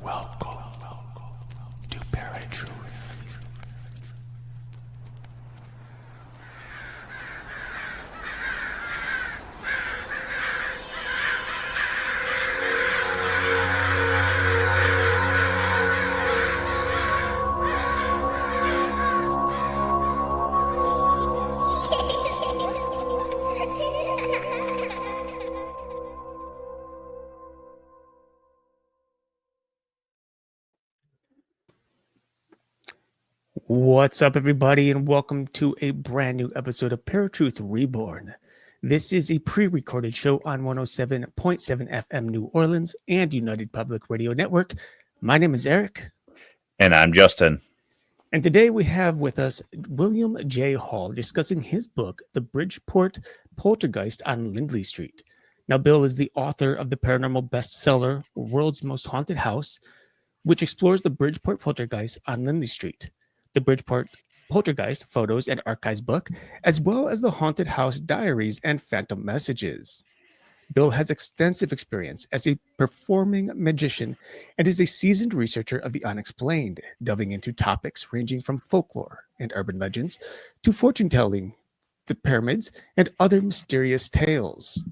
Welcome to ParaTruth. What's up, everybody, and welcome to a brand new episode of ParaTruth Reborn. This is a pre-recorded show on 107.7 FM New Orleans and United Public Radio Network. My name is Erik. And I'm Justin. And today we have with us William J. Hall discussing his book, The Bridgeport Poltergeist on Lindley Street. Now, Bill is the author of the paranormal bestseller, World's Most Haunted House, which explores the Bridgeport Poltergeist on Lindley Street. The Bridgeport Poltergeist Photos and Archives book, as well as the Haunted House Diaries and Phantom Messages. Bill has extensive experience as a performing magician and is a seasoned researcher of the unexplained, delving into topics ranging from folklore and urban legends to fortune-telling, the pyramids, and other mysterious tales.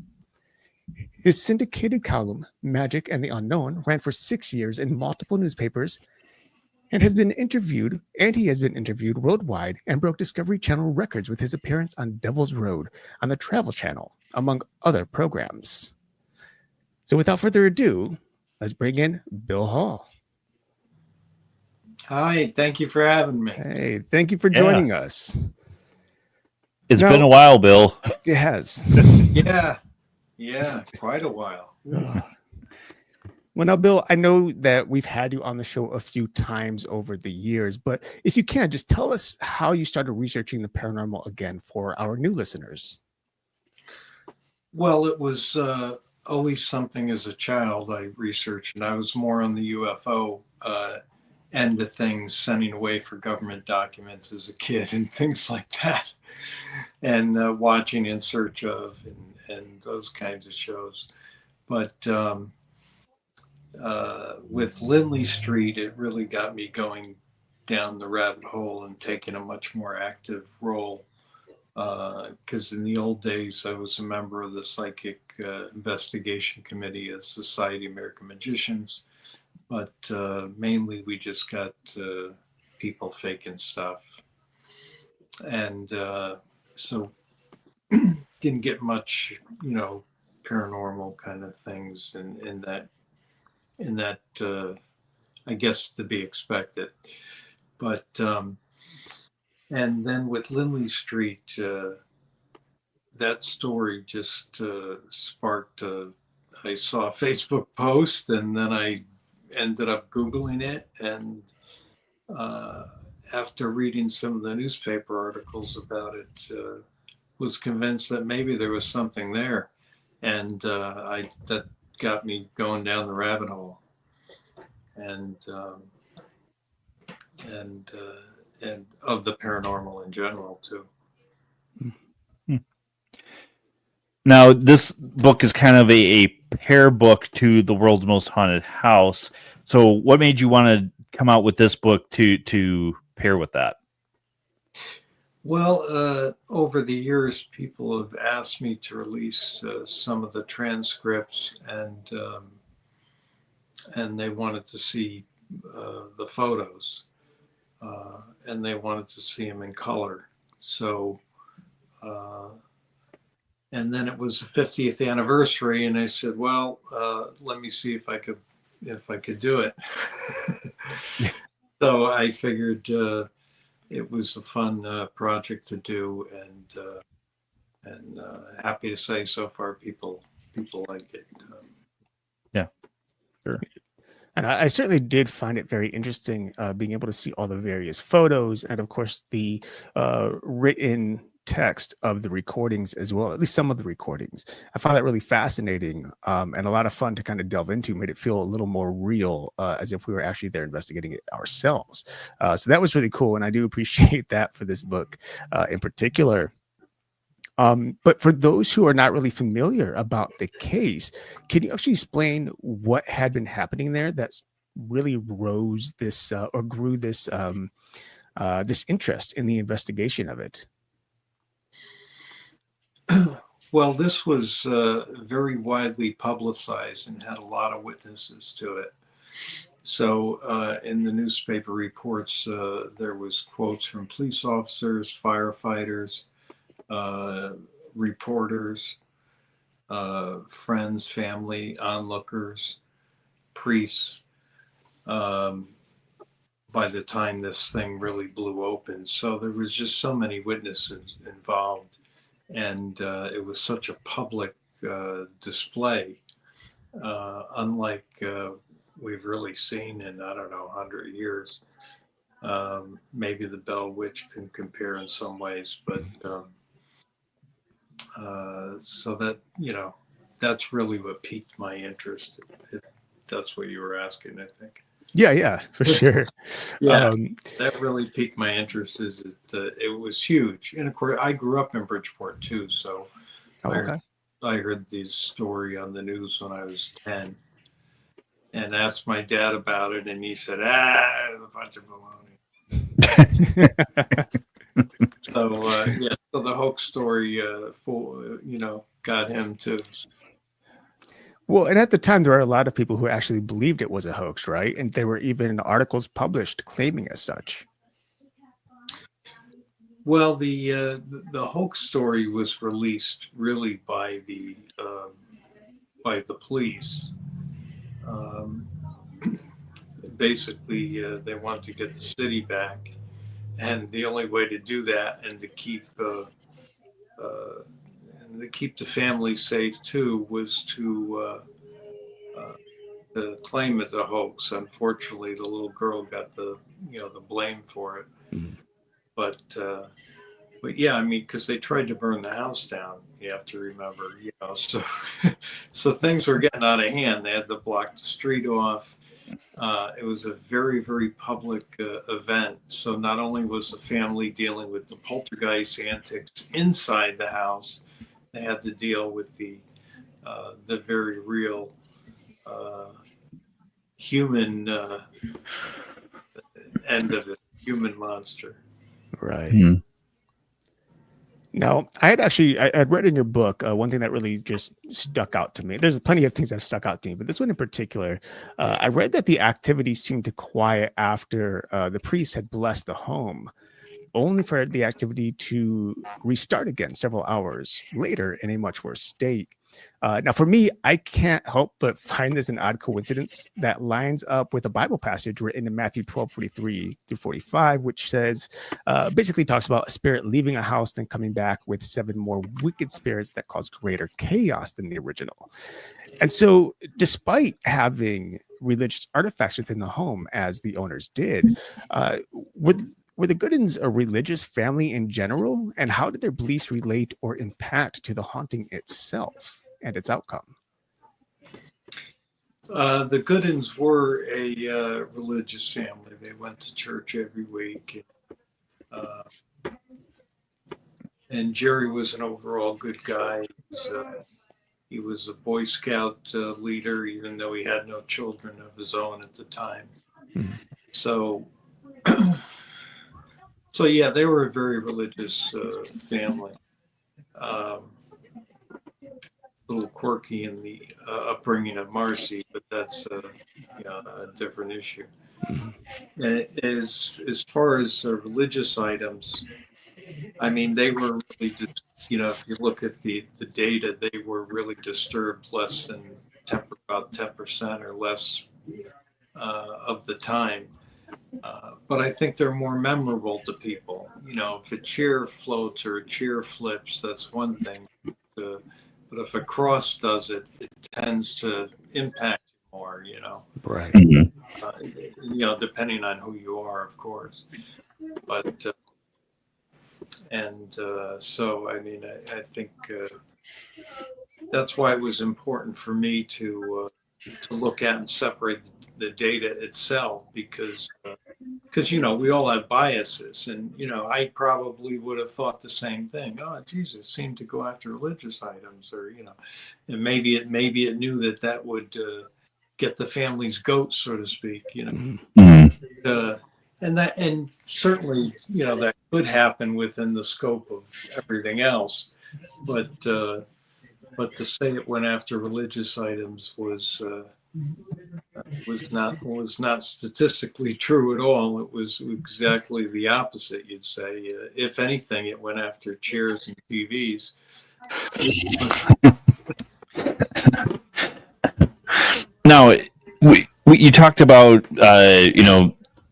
His syndicated column, Magic and the Unknown, ran for 6 years in multiple newspapers and he has been interviewed worldwide and broke Discovery Channel records with his appearance on Devil's Road on the Travel Channel, among other programs. So without further ado, let's bring in Bill Hall. Hi, thank you for having me. Hey, thank you for joining us. It's been a while, Bill. It has. Yeah, quite a while. Well, now, Bill, I know that we've had you on the show a few times over the years, but if you can, just tell us how you started researching the paranormal again for our new listeners. Well, it was always something as a child I researched, and I was more on the UFO end of things, sending away for government documents as a kid and things like that, and watching In Search of and those kinds of shows. But with Lindley Street, it really got me going down the rabbit hole and taking a much more active role. Because in the old days, I was a member of the Psychic Investigation Committee of Society of American Magicians, but mainly we just got people faking stuff. And so didn't get much, paranormal kind of things in that I guess to be expected. But and then with Lindley Street, that story just sparked I saw a Facebook post, and then I ended up Googling it, and after reading some of the newspaper articles about it, was convinced that maybe there was something there, and that got me going down the rabbit hole, and of the paranormal in general too. Now, this book is kind of a pair book to The World's Most Haunted House. So what made you want to come out with this book to pair with that? Well, over the years, people have asked me to release some of the transcripts, and they wanted to see the photos, and they wanted to see them in color. So, and then it was the 50th anniversary, and I said, well, let me see if I could do it. So I figured it was a fun project to do, and happy to say so far people like it. Yeah, sure. And I certainly did find it very interesting being able to see all the various photos and, of course, the written text of the recordings as well, at least some of the recordings. I found that really fascinating and a lot of fun to kind of delve into, made it feel a little more real, as if we were actually there investigating it ourselves. So that was really cool, and I do appreciate that for this book in particular. But for those who are not really familiar about the case, can you actually explain what had been happening there that's really rose this or grew this this interest in the investigation of it? Well, this was very widely publicized and had a lot of witnesses to it. So in the newspaper reports, there was quotes from police officers, firefighters, reporters, friends, family, onlookers, priests. By the time this thing really blew open, so there was just so many witnesses involved, and it was such a public display, unlike we've really seen in, I don't know, 100 years. Maybe the Bell Witch can compare in some ways, but so that, that's really what piqued my interest, if that's what you were asking, I think. Yeah, for sure. Yeah, that really piqued my interest. Is it was huge, and of course I grew up in Bridgeport too, so I heard this story on the news when I was 10, and asked my dad about it, and he said, it's a bunch of baloney. So the hoax story, got him too. Well, and at the time, there were a lot of people who actually believed it was a hoax, right? And there were even articles published claiming as such. Well, the hoax story was released really by the police. Basically, they wanted to get the city back, and the only way to do that and to keep the family safe too was to claim it a hoax. Unfortunately, the little girl got the blame for it. Mm-hmm. But yeah, I mean, because they tried to burn the house down. You have to remember, so so things were getting out of hand. They had to block the street off. It was a very, very public event. So not only was the family dealing with the poltergeist antics inside the house, they had to deal with the very real human end of it, human monster. Right. Mm-hmm. Now, I had read in your book one thing that really just stuck out to me. There's plenty of things that stuck out to me, but this one in particular, I read that the activity seemed to quiet after the priest had blessed the home, only for the activity to restart again several hours later in a much worse state. Now, for me, I can't help but find this an odd coincidence that lines up with a Bible passage written in Matthew 12:43-45, which says, basically talks about a spirit leaving a house, then coming back with 7 more wicked spirits that cause greater chaos than the original. And so, despite having religious artifacts within the home, as the owners did, were the Goodins a religious family in general? And how did their beliefs relate or impact to the haunting itself and its outcome? The Goodins were a religious family. They went to church every week. And Jerry was an overall good guy. He was a Boy Scout leader, even though he had no children of his own at the time. Mm-hmm. So yeah, they were a very religious family. A little quirky in the upbringing of Marcy, but that's a different issue. As far as religious items, I mean, they were really just, if you look at the data, they were really disturbed less than about 10% or less of the time. But I think they're more memorable to people. If a chair floats or a chair flips, that's one thing. But if a cross does it, it tends to impact you more, Right. Mm-hmm. Depending on who you are, of course. But, so, I mean, I think that's why it was important for me to look at and separate the data itself, because we all have biases, and I probably would have thought the same thing. Oh, Jesus seemed to go after religious items, or and maybe it knew that would get the family's goat, so to speak, you know. Mhm. And certainly, you know, that could happen within the scope of everything else, but to say it went after religious items was not statistically true at all. It was exactly the opposite, you'd say. If anything, it went after chairs and TVs. Now, you talked about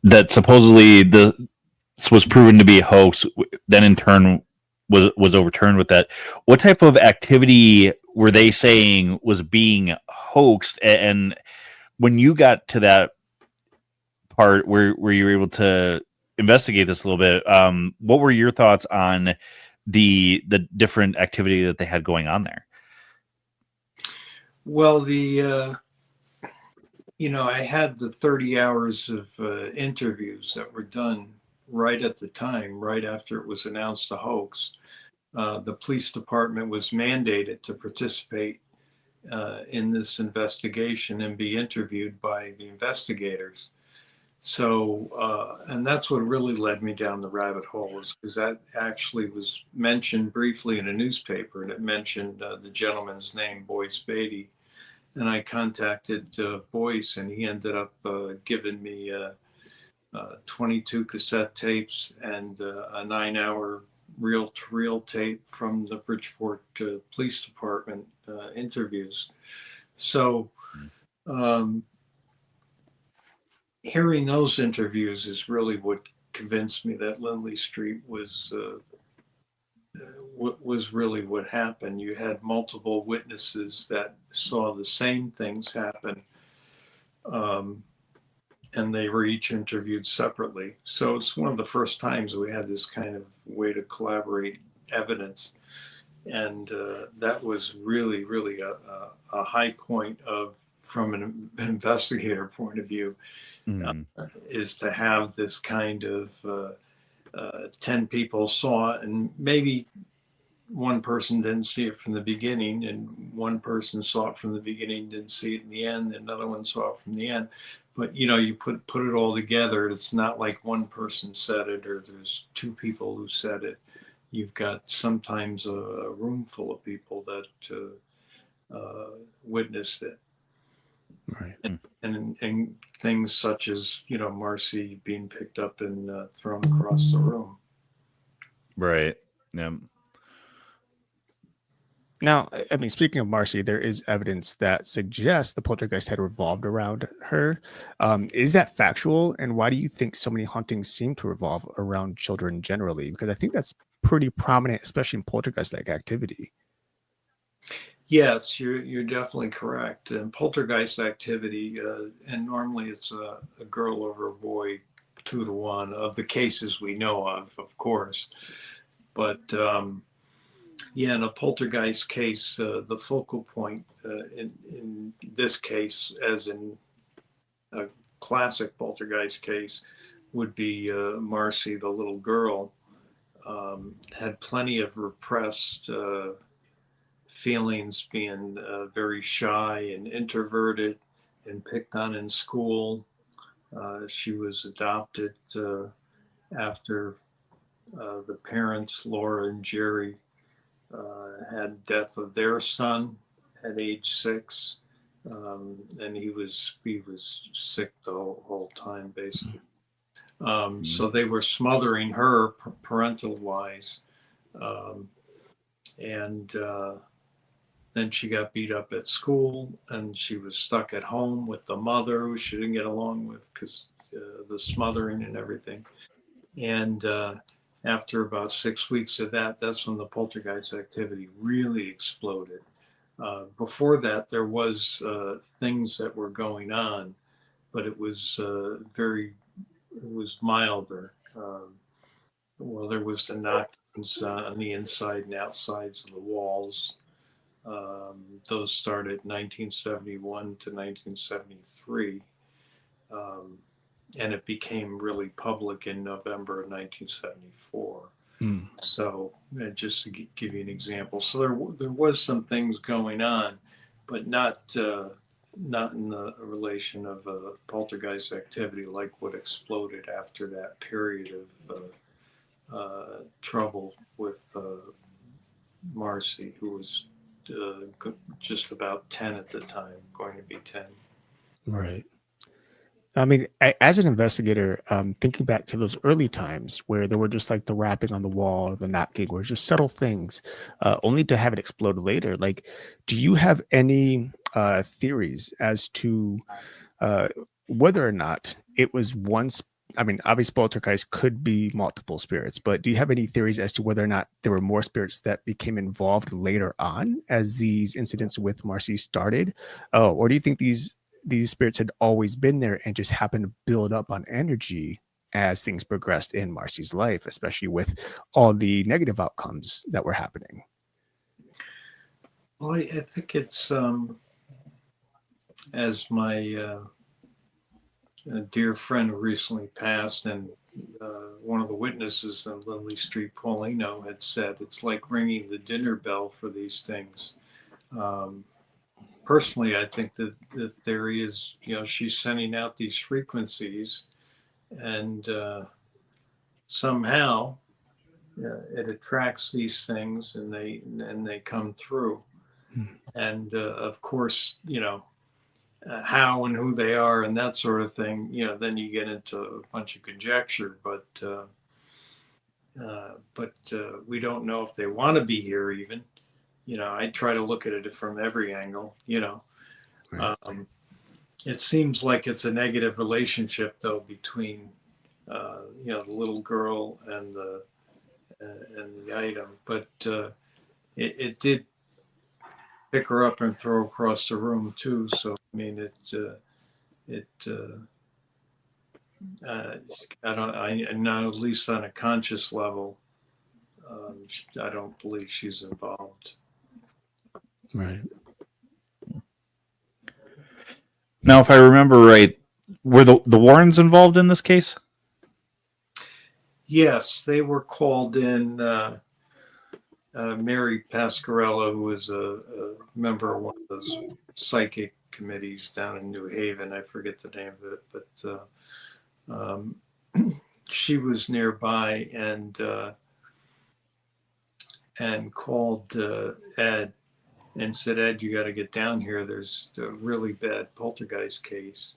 that supposedly this was proven to be a hoax, then in turn was overturned with that. What type of activity were they saying was being hoaxed? And when you got to that part where you were able to investigate this a little bit, what were your thoughts on the different activity that they had going on there? Well, I had the 30 hours of interviews that were done right at the time, right after it was announced a hoax. The police department was mandated to participate in this investigation and be interviewed by the investigators. So, and that's what really led me down the rabbit hole, is because that actually was mentioned briefly in a newspaper, and it mentioned the gentleman's name, Boyce Beatty. And I contacted Boyce, and he ended up giving me 22 cassette tapes and a 9-hour reel-to-reel tape from the Bridgeport Police Department interviews. So, hearing those interviews is really what convinced me that Lindley Street was really what happened. You had multiple witnesses that saw the same things happen, and they were each interviewed separately. So it's one of the first times we had this kind of way to collaborate evidence, and that was really, really a high point of, from an investigator point of view, is to have this kind of 10 people saw it, and maybe one person didn't see it from the beginning, and one person saw it from the beginning, didn't see it in the end, and another one saw it from the end. But you put it all together. It's not like one person said it, or there's two people who said it. You've got sometimes a room full of people that witnessed it. Right. And things such as, Marcy being picked up and thrown across the room. Right. Yeah. Now, I mean, speaking of Marcy, there is evidence that suggests the poltergeist had revolved around her. Is that factual? And why do you think so many hauntings seem to revolve around children generally? Because I think that's pretty prominent, especially in poltergeist-like activity. Yes, you're definitely correct. And poltergeist activity, and normally it's a girl over a boy, 2-to-1 of the cases we know of course. But yeah, in a poltergeist case, the focal point in this case, as in a classic poltergeist case, would be Marcy, the little girl. Had plenty of repressed feelings, being very shy and introverted and picked on in school. She was adopted after the parents, Laura and Jerry, had death of their son at age 6. And he was sick the whole time, basically. So they were smothering her parental wise. And then she got beat up at school, and she was stuck at home with the mother, who she didn't get along with because the smothering and everything. And after about 6 weeks of that, that's when the poltergeist activity really exploded. Before that, there was things that were going on, but it was milder. Well, there was the knockings on the inside and outsides of the walls. Those started 1971 to 1973. And it became really public in November of 1974. So just to give you an example, so there was some things going on, but not not in the relation of poltergeist activity like what exploded after that period of trouble with Marcy, who was just about 10 at the time, going to be 10. Right. I mean, as an investigator, thinking back to those early times where there were just like the rapping on the wall, the knocking, were just subtle things, only to have it explode later. Like, do you have any theories as to uh, whether or not it was once? I mean, obviously, poltergeist could be multiple spirits, but do you have any theories as to whether or not there were more spirits that became involved later on as these incidents with Marcy started? Oh, or do you think these spirits had always been there and just happened to build up on energy as things progressed in Marcy's life, especially with all the negative outcomes that were happening? Well, I think it's as my a dear friend who recently passed, and one of the witnesses in Lindley Street, Paulino, had said, it's like ringing the dinner bell for these things. Um, Personally, I think that the theory is, she's sending out these frequencies, and somehow it attracts these things, and they come through. And of course, how and who they are and that sort of thing, then you get into a bunch of conjecture, but we don't know if they want to be here even. I try to look at it from every angle. Right. It seems like it's a negative relationship though between the little girl and the item, but it did pick her up and throw across the room too. So I mean, it I know, at least on a conscious level, I don't believe she's involved. Right. Now, if I remember right, were the Warrens involved in this case? Yes, they were called in. Mary Pascarella, who was a member of one of those psychic committees down in New Haven. I forget the name of it, but she was nearby and called Ed and said, Ed, you got to get down here. There's a really bad poltergeist case.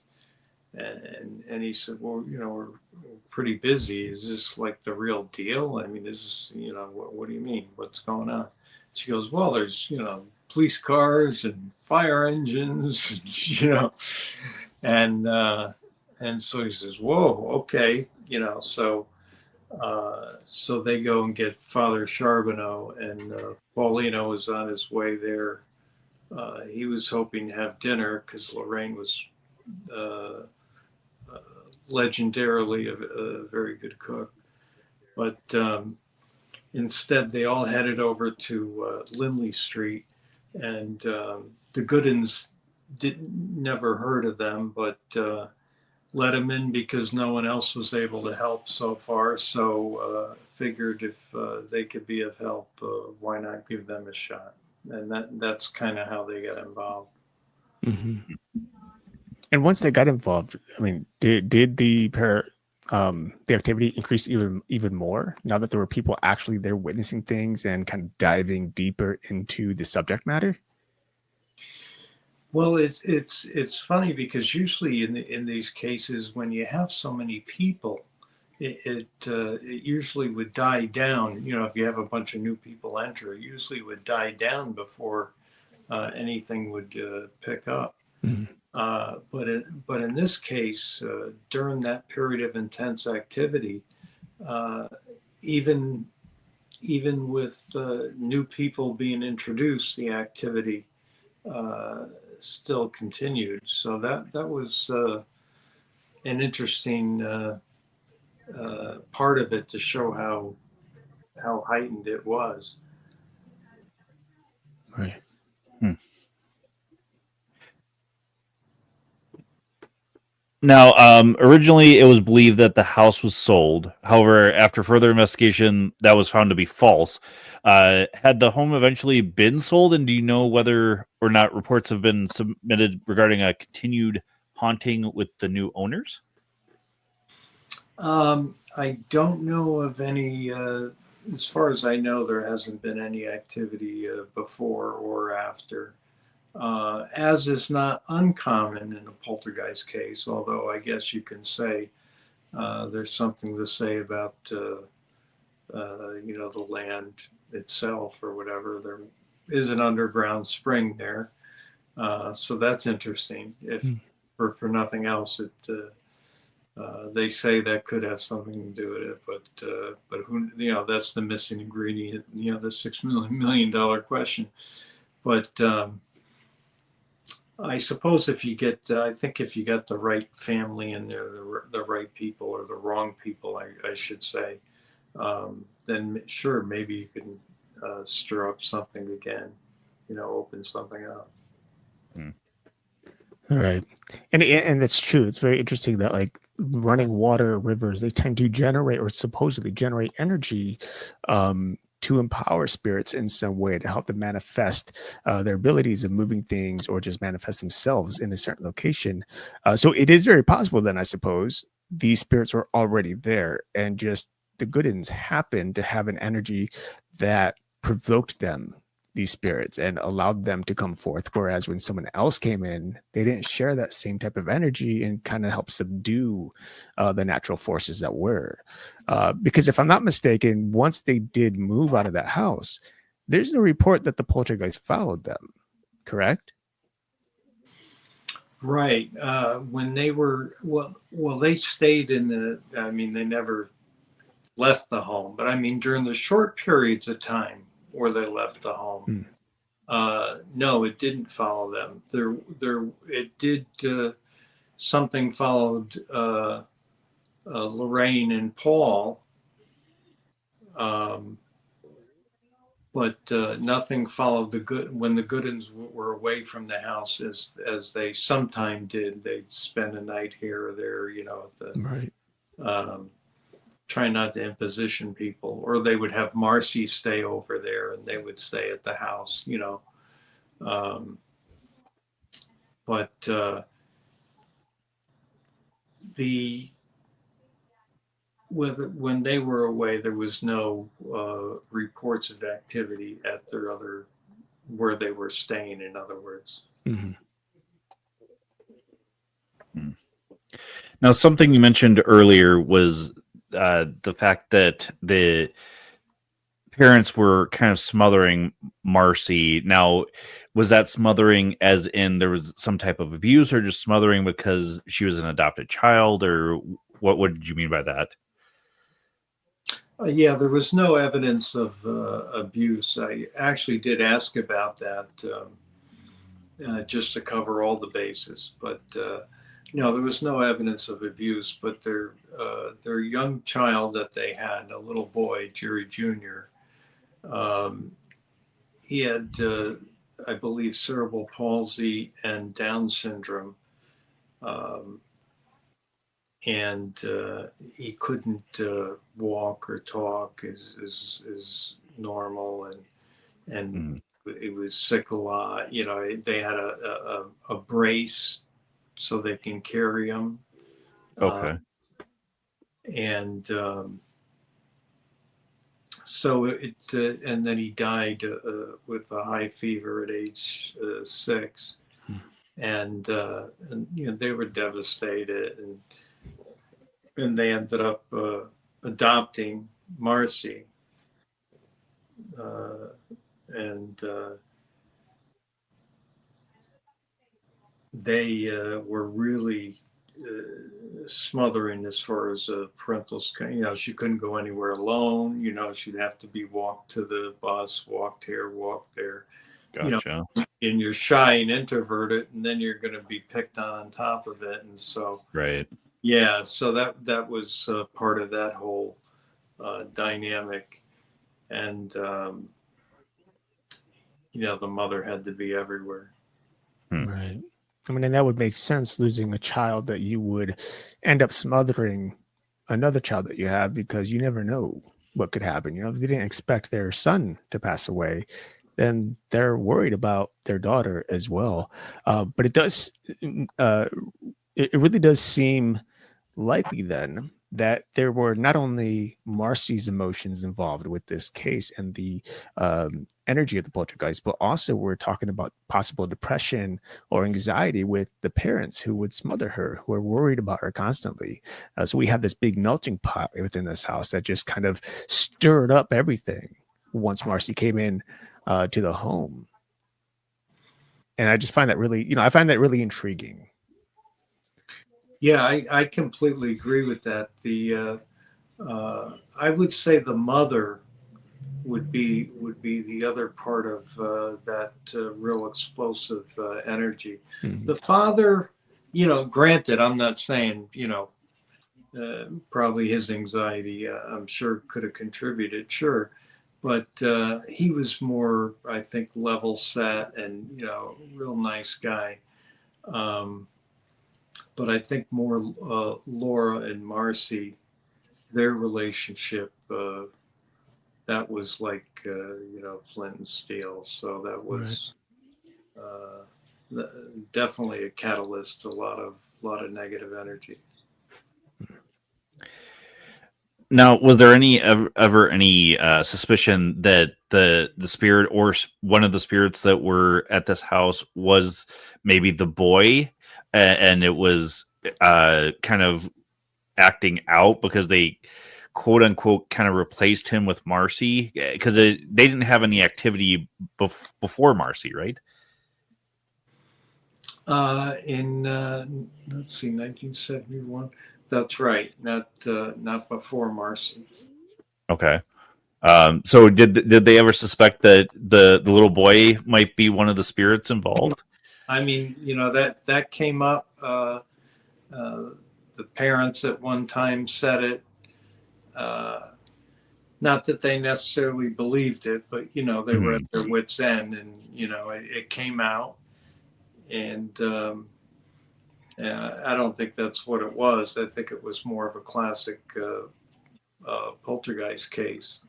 And he said, well, we're pretty busy. Is this like the real deal? I mean, is this, what do you mean? What's going on? She goes, well, there's, police cars and fire engines, and so he says, whoa, okay, so they go and get Father Charbonneau, and Paulino is on his way there. He was hoping to have dinner because Lorraine was legendarily a very good cook. But instead, they all headed over to Lindley Street, and the Goodins never heard of them, but let them in because no one else was able to help so far. So figured if they could be of help, why not give them a shot? And that's kind of how they got involved. Mm-hmm. And once they got involved, I mean, did the the activity increase even more now that there were people actually there witnessing things and kind of diving deeper into the subject matter? Well, it's funny because usually in these cases, when you have so many people, it usually would die down. If you have a bunch of new people enter, it usually would die down before anything would pick up. Mm-hmm. But in this case, during that period of intense activity, even with new people being introduced, the activity still continued. So that was an interesting part of it to show how heightened it was. Right. Now, originally it was believed that the house was sold. However, after further investigation, that was found to be false. Had the home eventually been sold, and do you know whether or not reports have been submitted regarding a continued haunting with the new owners? I don't know of any, as far as I know, there hasn't been any activity before or after. As is not uncommon in a poltergeist case, although I guess you can say there's something to say about, the land itself or whatever. There is an underground spring there. So that's interesting. If for nothing else, they say that could have something to do with it, but who, that's the missing ingredient. The $6 million question. But I suppose if you get, I think if you got the right family in there, the right people or the wrong people, I should say, then sure, maybe you can stir up something again, open something up. All right. And that's true. It's very interesting that like running water, rivers, they tend to generate or supposedly generate energy to empower spirits in some way to help them manifest their abilities of moving things or just manifest themselves in a certain location. So it is very possible then, I suppose, these spirits were already there and just the good ends happened to have an energy that provoked them, these spirits, and allowed them to come forth. Whereas when someone else came in, they didn't share that same type of energy and kind of help subdue the natural forces that were. Because if I'm not mistaken, once they did move out of that house, there's no report that the poltergeist followed them, correct? Right. When they were, they stayed they never left the home, but I mean, during the short periods of time where they left the home, no, it didn't follow them. It did, something followed Lorraine and Paul, but nothing followed the good. When the Goodens were away from the house, as they sometime did, they'd spend a night here or there, at the Right. try not to imposition people, or they would have Marcy stay over there and they would stay at the house, but when they were away, there was no reports of activity at where they were staying, in other words. Now, something you mentioned earlier was the fact that the parents were kind of smothering Marcy. Now, was that smothering as in there was some type of abuse, or just smothering because she was an adopted child, or what did you mean by that? Yeah, there was no evidence of abuse. I actually did ask about that just to cover all the bases, but no, there was no evidence of abuse. But their young child that they had, a little boy, Jerry Jr., he had, I believe, cerebral palsy and Down syndrome. And he couldn't walk or talk as normal, and he was sick a lot. They had a brace so they can carry him. Okay. And so and then he died with a high fever at age 6, and they were devastated, and they ended up adopting Marcy, and they were really smothering as far as parental. She couldn't go anywhere alone. She'd have to be walked to the bus, walked here, walked there. Gotcha. And you're shy and introverted, and then you're going to be picked on top of it, and so Right. yeah, so that was part of that whole dynamic, and the mother had to be everywhere. Right. I mean, and that would make sense, losing a child, that you would end up smothering another child that you have, because you never know what could happen. If they didn't expect their son to pass away, then they're worried about their daughter as well. But uh, it really does seem likely then that there were not only Marcy's emotions involved with this case and the energy of the poltergeist, but also we're talking about possible depression or anxiety with the parents who would smother her, who are worried about her constantly. So we have this big melting pot within this house that just kind of stirred up everything once Marcy came in to the home. And I just find that really intriguing. Yeah, I completely agree with that. I would say the mother would be the other part of that real explosive energy. Mhm. The father, granted, I'm not saying, probably his anxiety, I'm sure could have contributed, sure, but he was more, I think, level set and real nice guy. But I think more Laura and Marcy, their relationship, that was like flint and steel. So that Right. was definitely a catalyst to a lot of negative energy. Now, was there ever any suspicion that the spirit or one of the spirits that were at this house was maybe the boy, and it was kind of acting out because they quote unquote kind of replaced him with Marcy, because they didn't have any activity before Marcy, right? In let's see, 1971. That's right. Not before Marcy. Okay. So did they ever suspect that the little boy might be one of the spirits involved? I mean, that came up. The parents at one time said it. Not that they necessarily believed it, but they were at Mhm. their wits' end, and it came out, and I don't think that's what it was. I think it was more of a classic poltergeist case.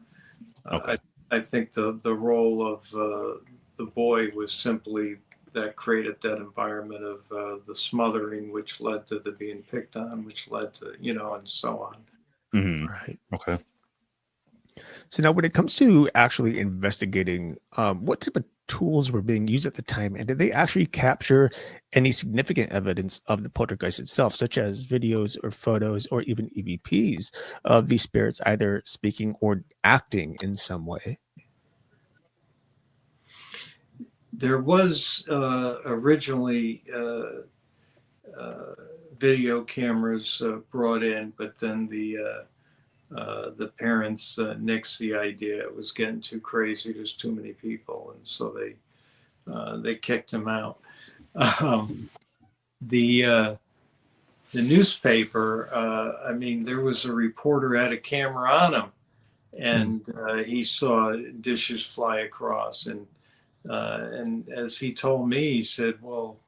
Okay. I think the role of the boy was simply that created that environment of the smothering, which led to the being picked on, which led to and so on. Hmm. Right. Okay. So now, when it comes to actually investigating, what type of tools were being used at the time, and did they actually capture any significant evidence of the poltergeist itself, such as videos or photos or even EVPs of these spirits either speaking or acting in some way? There was originally video cameras brought in, but then the parents nixed the idea. It was getting too crazy. There's too many people, and so they kicked him out. Um, the newspaper. I mean, there was a reporter had a camera on him, Hmm. and he saw dishes fly across, and as he told me, he said, "Well,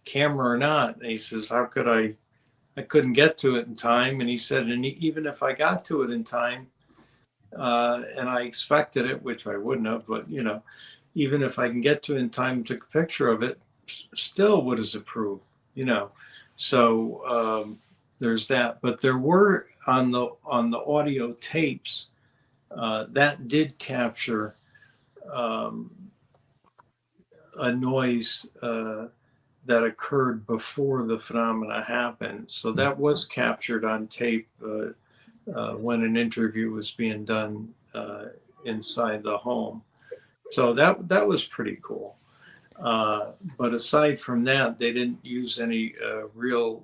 camera or not," and he says, "How could I? I couldn't get to it in time." And he said, "And even if I got to it in time, and I expected it, which I wouldn't have, but even if I can get to it in time and took a picture of it, still, what does it prove? You know." So there's that. But there were on the audio tapes that did capture um, a noise that occurred before the phenomena happened. So that was captured on tape when an interview was being done inside the home. So that was pretty cool. But aside from that, they didn't use any real,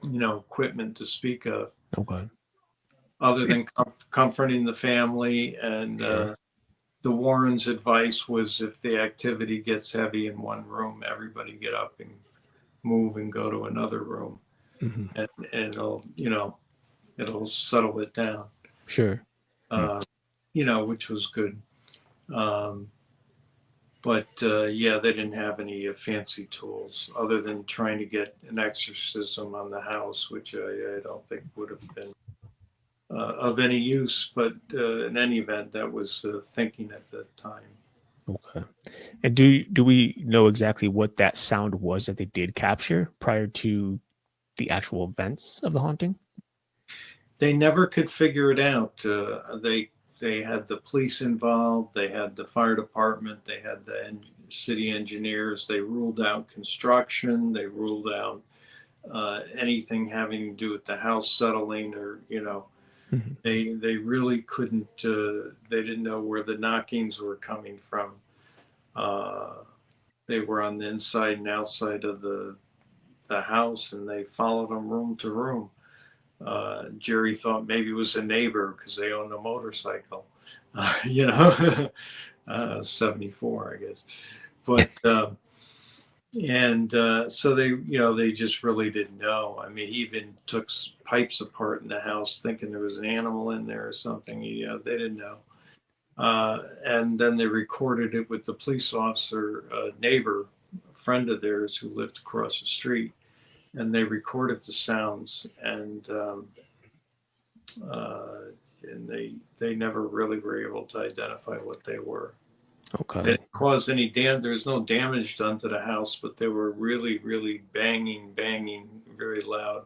equipment to speak of, Okay. other than comforting the family. And Sure. the Warrens' advice was, if the activity gets heavy in one room, everybody get up and move and go to another room, Hmm. and it'll settle it down. Sure. Uh, which was good. Um, But yeah, they didn't have any fancy tools other than trying to get an exorcism on the house, which I don't think would have been of any use. But in any event, that was thinking at the time. Okay. And do we know exactly what that sound was that they did capture prior to the actual events of the haunting? They never could figure it out. They had the police involved, they had the fire department, they had the city engineers. They ruled out construction. They ruled out anything having to do with the house settling, or Mhm. they really couldn't. They didn't know where the knockings were coming from. They were on the inside and outside of the house, and they followed them room to room. Jerry thought maybe it was a neighbor because they owned a motorcycle, 74, I guess. But, so they just really didn't know. I mean, he even took pipes apart in the house thinking there was an animal in there or something. They didn't know. And then they recorded it with the police officer, a neighbor, a friend of theirs who lived across the street. And they recorded the sounds, and they never really were able to identify what they were. Okay. They didn't cause any damage. There was no damage done to the house, but they were really, really banging, very loud.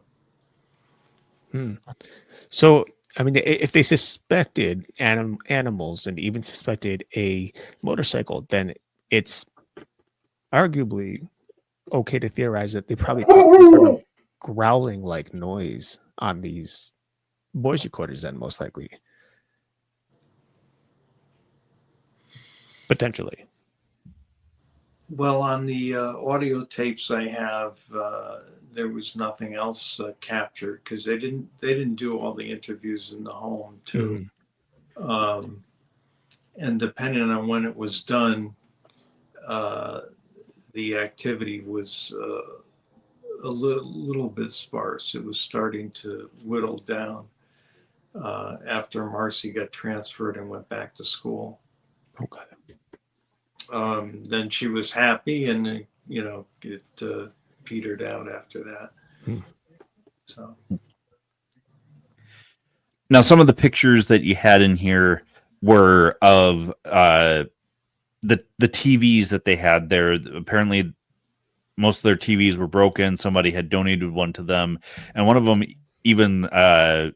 So, I mean, if they suspected animals and even suspected a motorcycle, then it's arguably okay to theorize that they probably caught some sort of growling like noise on these voice recorders, then most likely. Potentially. Well, on the audio tapes I have, there was nothing else captured because they didn't do all the interviews in the home too. And depending on when it was done, the activity was a little bit sparse. It was starting to whittle down after Marcy got transferred and went back to school. Okay. Then she was happy, and it petered out after that. So now, some of the pictures that you had in here were of the TVs that they had there. Apparently, most of their TVs were broken. Somebody had donated one to them, and one of them even fell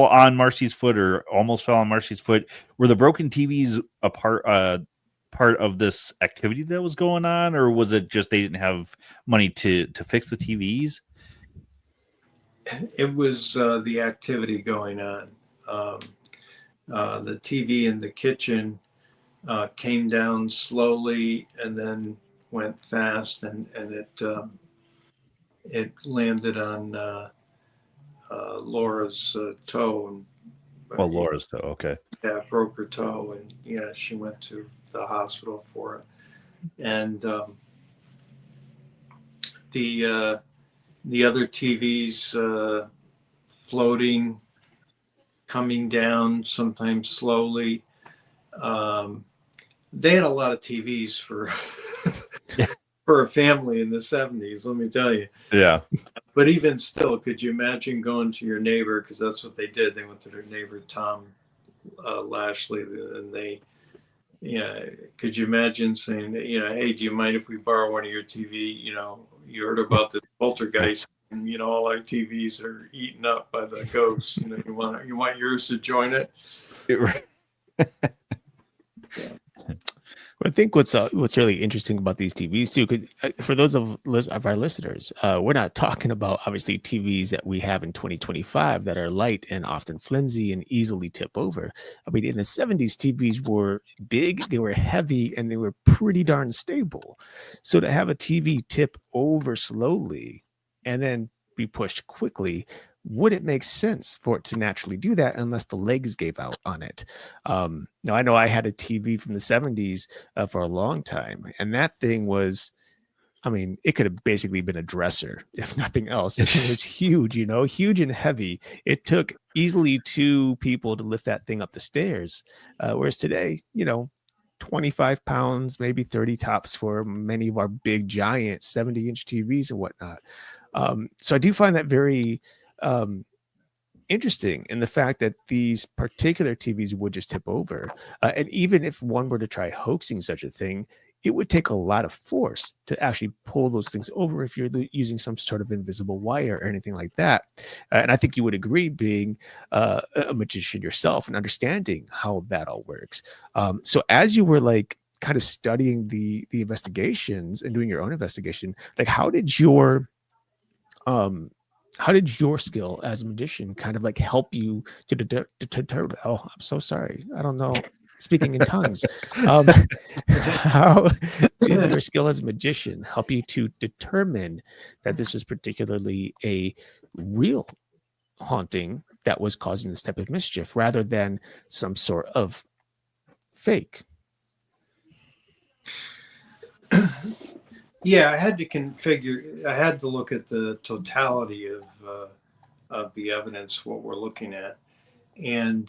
on Marcy's foot, or almost fell on Marcy's foot. Were the broken TVs a part of this activity that was going on, or was it just they didn't have money to fix the TVs? it was the activity going on. The TV in the kitchen came down slowly and then went fast, and it landed on Laura's toe. Well, Laura's toe, okay. Yeah, broke her toe, and she went to the hospital for it. And the other TVs floating, coming down, sometimes slowly. They had a lot of TVs for for a family in the 70s, let me tell you. Yeah. But even still, could you imagine going to your neighbor, because that's what they did. They went to their neighbor, Tom Lashley, and they, could you imagine saying, hey, do you mind if we borrow one of your TV? You heard about the poltergeist, and all our TVs are eaten up by the ghosts. You want yours to join it? Yeah. I think what's really interesting about these TVs too, because for those of our listeners, we're not talking about obviously TVs that we have in 2025 that are light and often flimsy and easily tip over. I mean, in the 70s, TVs were big, they were heavy, and they were pretty darn stable. So to have a TV tip over slowly and then be pushed quickly, wouldn't make sense for it to naturally do that unless the legs gave out on it. Now, I know I had a TV from the 70s for a long time, and that thing was, I mean, it could have basically been a dresser, if nothing else. It was huge, huge and heavy. It took easily 2 people to lift that thing up the stairs. Whereas today, 25 pounds, maybe 30 tops for many of our big giant 70-inch TVs and whatnot. So I do find that very interesting in the fact that these particular TVs would just tip over. And even if one were to try hoaxing such a thing, it would take a lot of force to actually pull those things over if you're using some sort of invisible wire or anything like that. And I think you would agree, being a magician yourself and understanding how that all works. So as you were like kind of studying the investigations and doing your own investigation, like how did your skill as a magician kind of like help you to determine? Oh, I'm so sorry. I don't know. Speaking in tongues. How did your skill as a magician help you to determine that this was particularly a real haunting that was causing this type of mischief rather than some sort of fake? Yeah, I had to look at the totality of the evidence, what we're looking at. And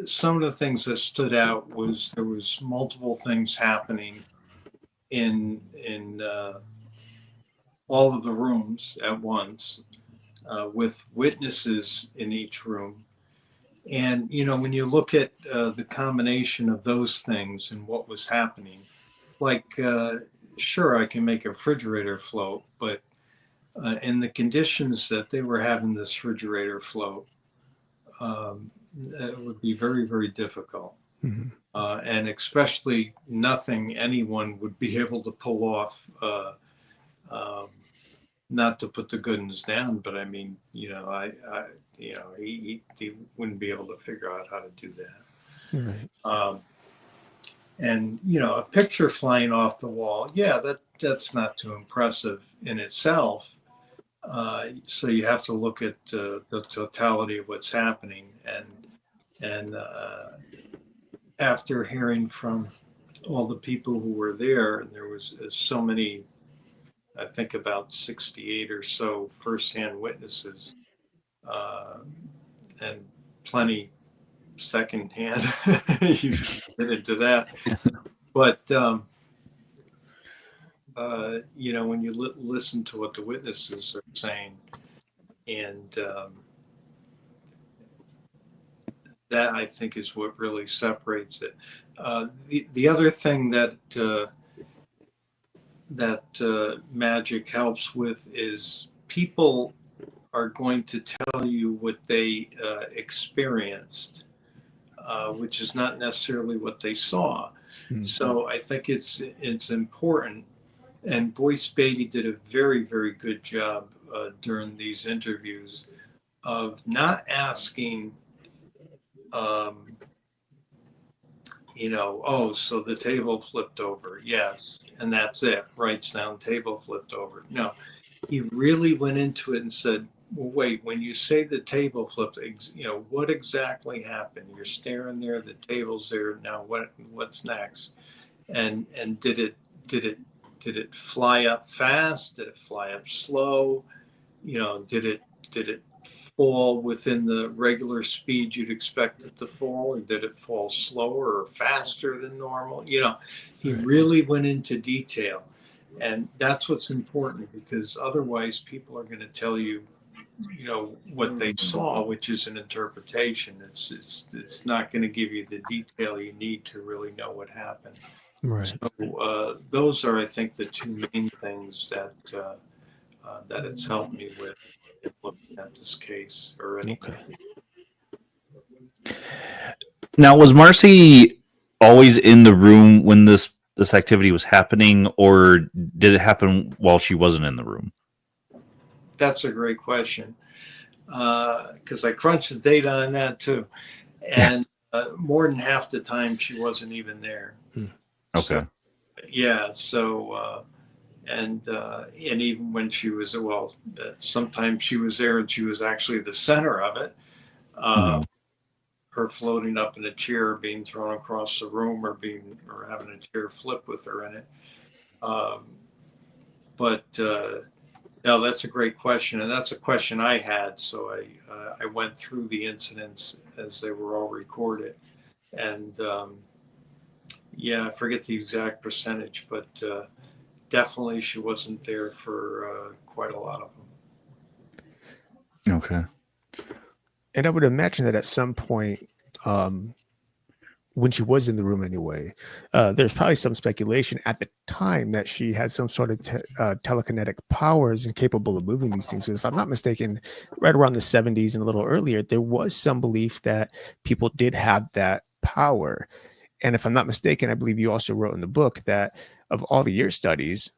some of the things that stood out was there was multiple things happening in all of the rooms at once, with witnesses in each room. And, you know, when you look at the combination of those things and what was happening, like, sure, I can make a refrigerator float, but in the conditions that they were having this refrigerator float, it would be very, very difficult. Mm-hmm. And especially nothing anyone would be able to pull off, not to put the good ones down, but I mean, you know, he wouldn't be able to figure out how to do that. Right. And, you know, a picture flying off the wall, yeah, that's not too impressive in itself. So you have to look at the totality of what's happening. And after hearing from all the people who were there, and there was so many, I think about 68 or so firsthand witnesses, and plenty secondhand. You get into that. But, you know, when you listen to what the witnesses are saying, and that I think is what really separates it. The other thing that magic helps with is people are going to tell you what they experienced, which is not necessarily what they saw. Mm-hmm. So I think it's important. And Boyce Beatty did a very, very good job during these interviews of not asking, you know, oh, so the table flipped over. Yes. And that's it. Writes down table flipped over. No, he really went into it and said, well, wait, when you say the table flipped, you know, what exactly happened? You're staring there, the table's there. Now what's next? And did it fly up fast? Did it fly up slow? You know, did it fall within the regular speed you'd expect it to fall, or did it fall slower or faster than normal? You know, he really went into detail, and that's what's important, because otherwise people are going to tell you, you know, what they saw, which is an interpretation. It's not going to give you the detail you need to really know what happened. Right. So those are, I think, the two main things that it's helped me with in looking at this case or anything. Okay. Now, was Marcy always in the room when this activity was happening, or did it happen while she wasn't in the room? That's a great question, because I crunched the data on that too, and more than half the time she wasn't even there. Okay. So, yeah. So, and even when she was, well, sometimes she was there and she was actually the center of it. Her floating up in a chair, being thrown across the room, or having a chair flip with her in it. But no, that's a great question, and that's a question I had. So I went through the incidents as they were all recorded, and yeah, I forget the exact percentage, but definitely she wasn't there for quite a lot of them. Okay. And I would imagine that at some point, um, when she was in the room anyway, there's probably some speculation at the time that she had some sort of telekinetic powers and capable of moving these things. Because if I'm not mistaken, right around the 70s and a little earlier, there was some belief that people did have that power. And if I'm not mistaken, I believe you also wrote in the book that of all of your studies,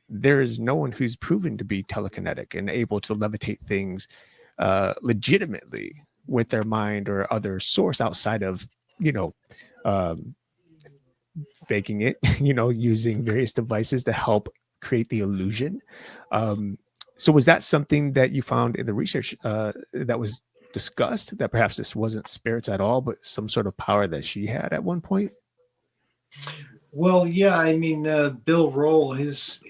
there is no one who's proven to be telekinetic and able to levitate things legitimately with their mind or other source outside of, you know, um, faking it, using various devices to help create the illusion. So was that something that you found in the research that was discussed, that perhaps this wasn't spirits at all, but some sort of power that she had at one point? Well, yeah, I mean, Bill Roll, his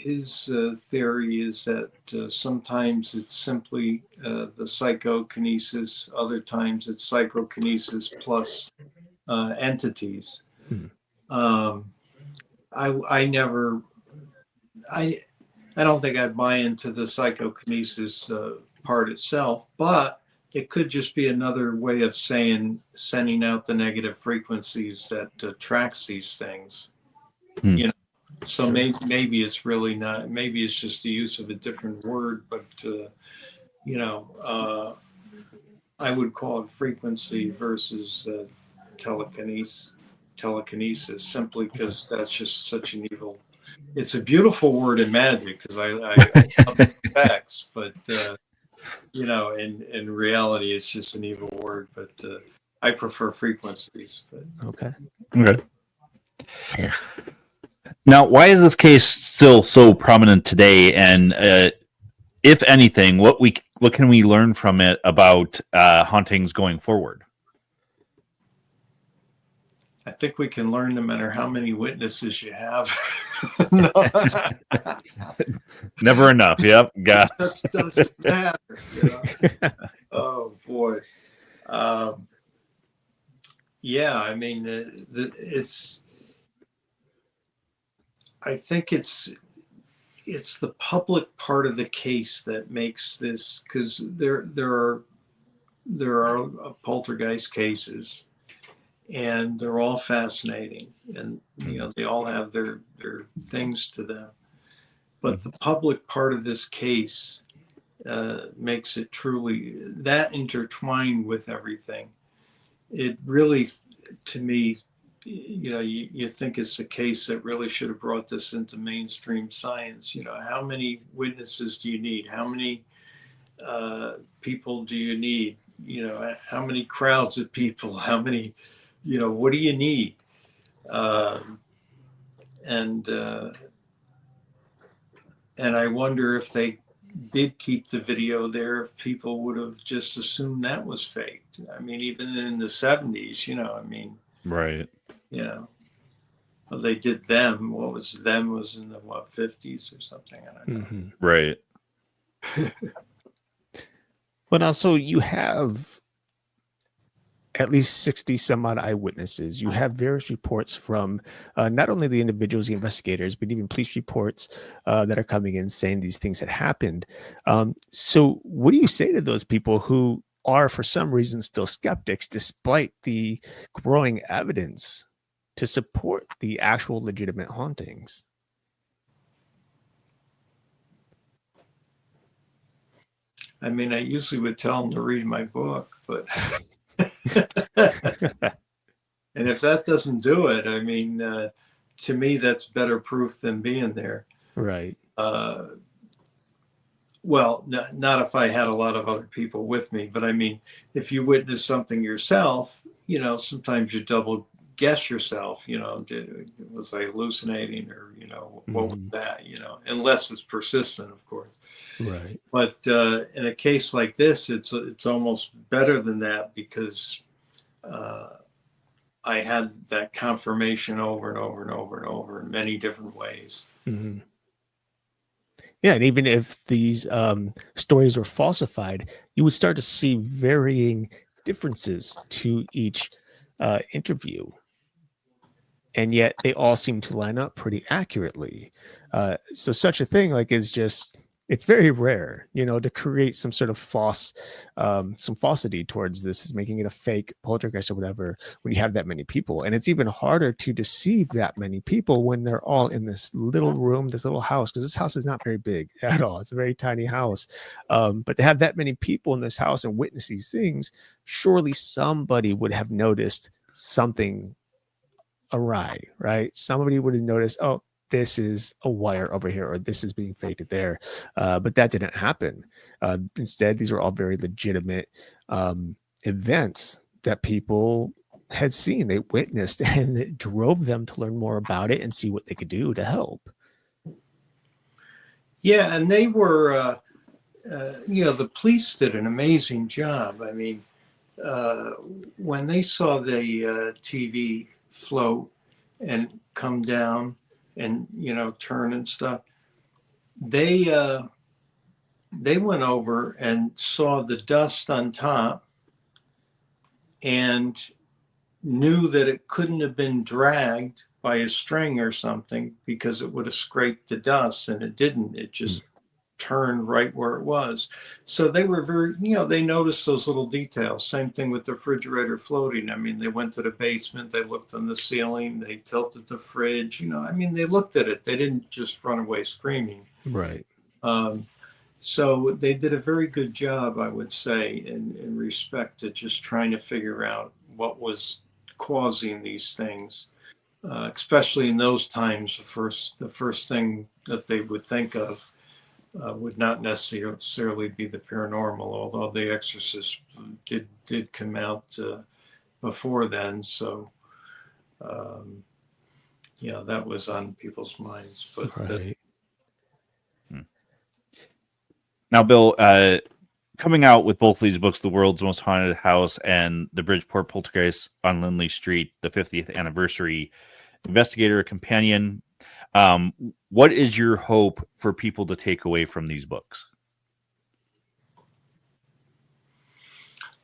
theory is that sometimes it's simply the psychokinesis, other times it's psychokinesis plus entities. Hmm. I never, I don't think I'd buy into the psychokinesis part itself, but it could just be another way of sending out the negative frequencies that attracts these things. You know, so Sure. maybe it's really not. Maybe it's just the use of a different word, but I would call it frequency versus telekinesis. Telekinesis, simply because that's just such an evil. It's a beautiful word in magic because I love the facts, but in reality, it's just an evil word. But I prefer frequencies. But Okay. Okay. Now, why is this case still so prominent today? And if anything, what can we learn from it about hauntings going forward? I think we can learn no matter how many witnesses you have. Never enough. Yep. Got. It doesn't matter. Oh boy. Yeah, I mean, I think it's the public part of the case that makes this, because there are poltergeist cases, and they're all fascinating, and they all have their things to them, but the public part of this case makes it truly that intertwined with everything. It really, to me, you think it's the case that really should have brought this into mainstream science. How many witnesses do you need? How many people do you need? How many crowds of people? How many? What do you need? And I wonder if they did keep the video there, if people would have just assumed that was faked. I mean, even in the 70s, Right. Well, they did them. What was them was in the 50s or something. I don't know. Mm-hmm. Right. But also, you have at least 60 some odd eyewitnesses. You have various reports from not only the individuals, the investigators, but even police reports that are coming in saying these things had happened. So what do you say to those people who are, for some reason, still skeptics, despite the growing evidence to support the actual legitimate hauntings? I mean, I usually would tell them to read my book, but and if that doesn't do it, I mean, to me, that's better proof than being there. Right. Well, not if I had a lot of other people with me, but I mean, if you witness something yourself, sometimes you double guess yourself, was I hallucinating, or, what was that, unless it's persistent, of course. Right. But in a case like this, it's almost better than that, because I had that confirmation over and over and over and over in many different ways. Mm-hmm. Yeah, and even if these stories were falsified, you would start to see varying differences to each interview. and yet they all seem to line up pretty accurately. So such a thing like is just, it's very rare, to create some sort of some falsity towards this, is making it a fake poltergeist or whatever, when you have that many people. And it's even harder to deceive that many people when they're all in this little room, this little house, because this house is not very big at all. It's a very tiny house. But to have that many people in this house and witness these things, surely somebody would have noticed something awry, right? Somebody would have noticed, oh, this is a wire over here, or this is being faked there. But that didn't happen. Instead, these are all very legitimate events that people had seen, they witnessed, and it drove them to learn more about it and see what they could do to help. Yeah, and they were, the police did an amazing job. I mean, when they saw the TV float and come down and turn and stuff, they went over and saw the dust on top and knew that it couldn't have been dragged by a string or something, because it would have scraped the dust, and it didn't. It just turned right where it was. So they were very, they noticed those little details. Same thing with the refrigerator floating. I mean, they went to the basement, they looked on the ceiling, they tilted the fridge, they looked at it. They didn't just run away screaming. Right. So they did a very good job, I would say, in respect to just trying to figure out what was causing these things. Especially in those times, the first thing that they would think of would not necessarily be the paranormal, although The Exorcist did come out before then. So, that was on people's minds. But right. Now, Bill, coming out with both of these books, The World's Most Haunted House and The Bridgeport Poltergeist on Lindley Street, the 50th anniversary, Investigator Companion. What is your hope for people to take away from these books?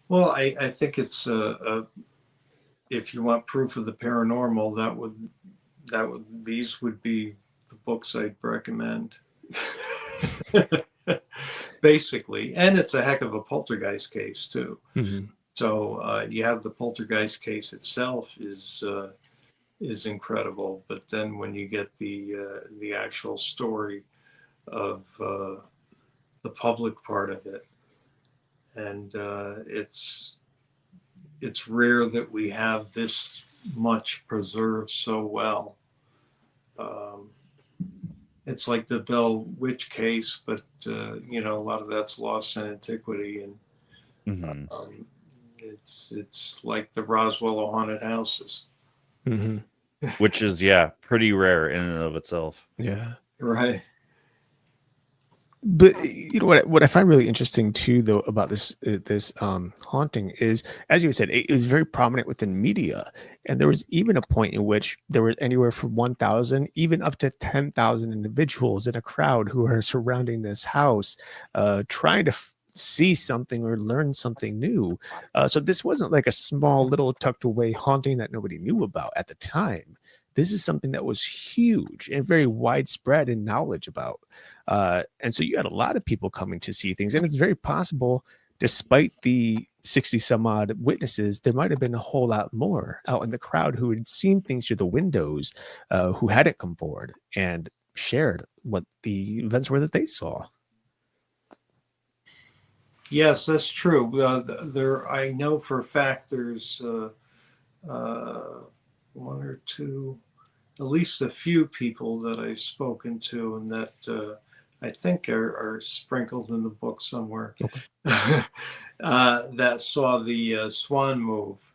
Well, I think it's if you want proof of the paranormal, these would be the books I'd recommend. Basically, and it's a heck of a poltergeist case too. Mm-hmm. So you have the poltergeist case itself is incredible, but then when you get the actual story of the public part of it, and it's rare that we have this much preserved so well. It's like the Bell Witch case, but a lot of that's lost in antiquity, and it's like the Roswell haunted houses, which is pretty rare in and of itself. Yeah, right. But what I find really interesting too, though, about this haunting is, as you said, it was very prominent within media, and there was even a point in which there were anywhere from 1,000, even up to 10,000 individuals in a crowd who are surrounding this house, trying to see something or learn something new. So this wasn't like a small little tucked away haunting that nobody knew about at the time. This is something that was huge and very widespread in knowledge about. And so you had a lot of people coming to see things. And it's very possible, despite the 60 some odd witnesses, there might have been a whole lot more out in the crowd who had seen things through the windows, who hadn't come forward and shared what the events were that they saw. Yes, that's true. I know for a fact there's one or two, at least a few people that I've spoken to, and that I think are sprinkled in the book somewhere, that saw the swan move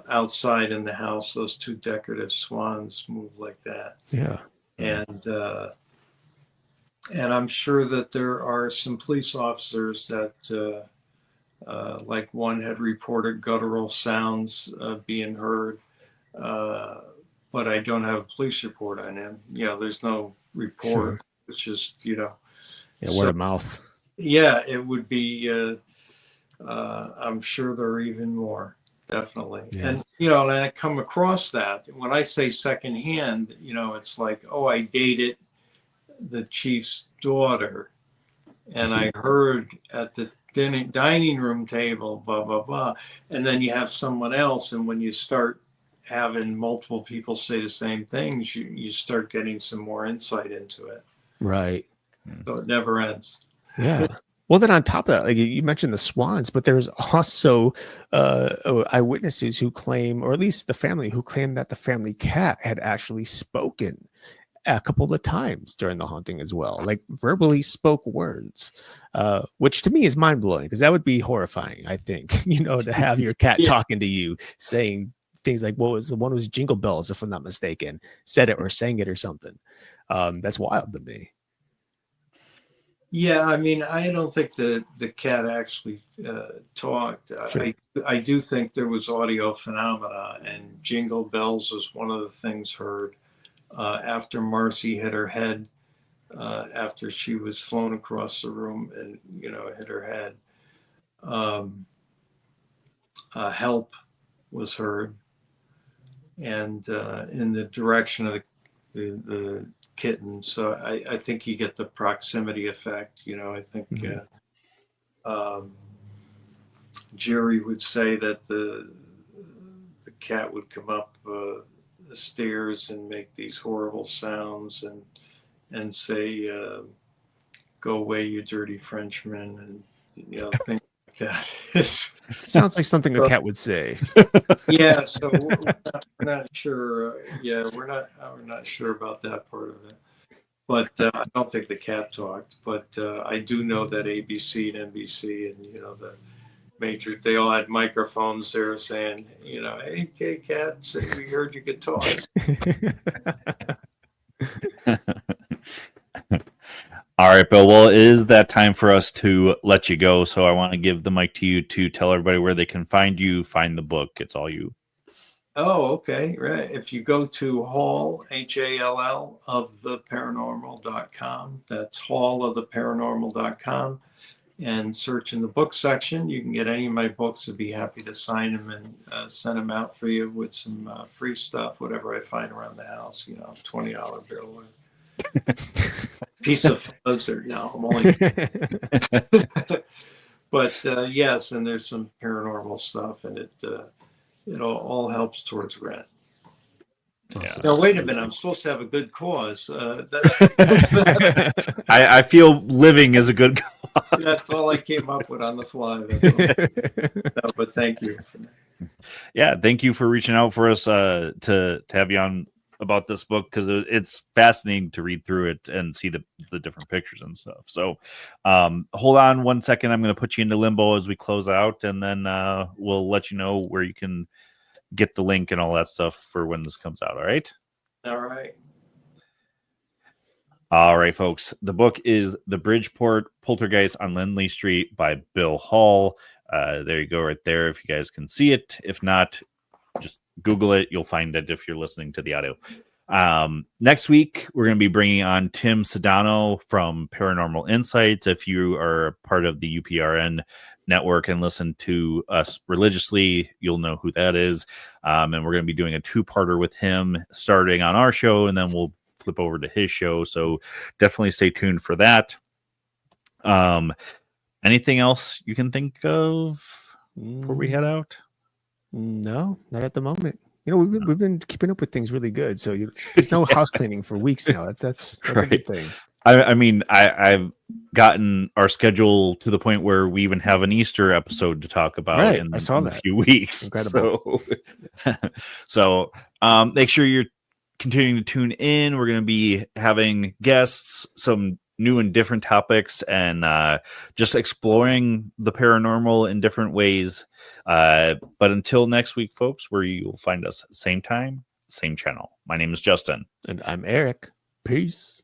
outside in the house. Those two decorative swans move like that. Yeah. And I'm sure that there are some police officers that, like one had reported guttural sounds being heard, but I don't have a police report on him. There's no report. Sure. It's just, word of mouth. Yeah, it would be, I'm sure there are even more. definitely. Yeah. And, you know, and I come across that. When I say secondhand, you know, it's like, oh, I dated the chief's daughter, and I heard at the dining room table, blah, blah, blah. And then you have someone else, and when you start having multiple people say the same things, you start getting some more insight into it. Right. So it never ends. Yeah. Well, then on top of that, like you mentioned the swans, but there's also eyewitnesses who claim, or at least the family who claim that the family cat had actually spoken a couple of times during the haunting as well, like verbally spoke words, which to me is mind blowing because that would be horrifying. I think, you know, to have your cat Yeah. talking to you, saying things like, "What was the one was Jingle Bells?" If I'm not mistaken, said it or sang it or something. That's wild to me. Yeah, I mean, I don't think the cat actually talked. Sure. I do think there was audio phenomena, and Jingle Bells was one of the things heard after Marcy hit her head, after she was flown across the room and, you know, hit her head. Help was heard, and in the direction of the kitten. So I think you get the proximity effect. You know, I think Jerry would say that the cat would come up the stairs and make these horrible sounds and say, "Go away, you dirty Frenchman," and, you know, things like that. Sounds like something a cat would say. Yeah, so we're not sure. Yeah, we're not sure about that part of it. But I don't think the cat talked. But I do know that ABC and NBC and, you know, the major, they all had microphones there saying, you know, "Hey, cat, say we heard you could talk." All right, Bill. Well, it is that time for us to let you go. So I want to give the mic to you to tell everybody where they can find you, find the book. It's all you. Oh, okay. Right. If you go to Hall, HALL, of the paranormal.com, that's Hall of the paranormal.com, and search in the book section. You can get any of my books. I'd be happy to sign them and send them out for you with some free stuff, whatever I find around the house, you know, $20 bill. Piece of fuzz or no, I'm only. But yes, and there's some paranormal stuff, and it all helps towards rent. Yeah. Now wait a minute, I'm supposed to have a good cause. I feel living is a good cause. That's all I came up with on the fly. No, but thank you for that. Yeah, thank you for reaching out for us to have you on about this book, because it's fascinating to read through it and see the different pictures and stuff. So hold on one second. I'm going to put you into limbo as we close out, and then we'll let you know where you can get the link and all that stuff for when this comes out. All right. All right, folks. The book is The Bridgeport Poltergeist on Lindley Street by Bill Hall. There you go, right there, if you guys can see it. If not, just Google it. You'll find it if you're listening to the audio. Next week, we're going to be bringing on Tim Sedano from Paranormal Insights. If you are part of the UPRN network and listen to us religiously, you'll know who that is. And we're going to be doing a two-parter with him starting on our show, and then we'll flip over to his show. So definitely stay tuned for that. Anything else you can think of before we head out? No, not at the moment. You know, we've been keeping up with things really good. So there's no house cleaning for weeks now. That's right. A good thing. I mean, I've gotten our schedule to the point where we even have an Easter episode to talk about in a few weeks. Incredible. So make sure you're continuing to tune in. We're going to be having guests, some new and different topics, and just exploring the paranormal in different ways. But until next week, folks, where you'll find us same time, same channel. My name is Justin. And I'm Erik. Peace.